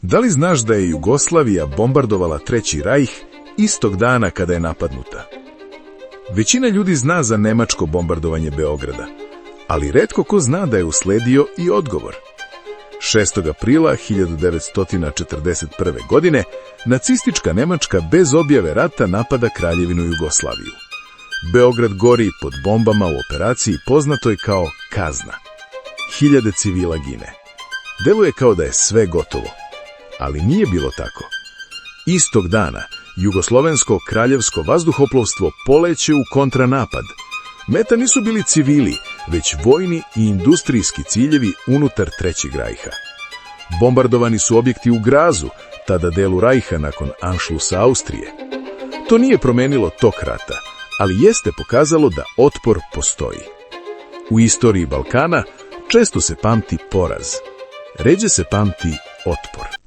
Da li znaš da je Jugoslavija bombardovala Treći rajh istog dana kada je napadnuta? Većina ljudi zna za nemačko bombardovanje Beograda, ali retko ko zna da je usledio i odgovor. 6. aprila 1941. godine nacistička Nemačka bez objave rata napada Kraljevinu Jugoslaviju. Beograd gori pod bombama u operaciji poznatoj kao Kazna. Hiljade civila gine. Deluje kao da je sve gotovo, ali nije bilo tako. Istog dana Jugoslovensko kraljevsko vazduhoplovstvo poleće u kontranapad. Meta nisu bili civili, već vojni i industrijski ciljevi unutar Trećeg rajha. Bombardovani su objekti u Grazu, tada delu rajha nakon Anšlusa Austrije. To nije promenilo tok rata, ali jeste pokazalo da otpor postoji. U istoriji Balkana često se pamti poraz, ređe se pamti otpor.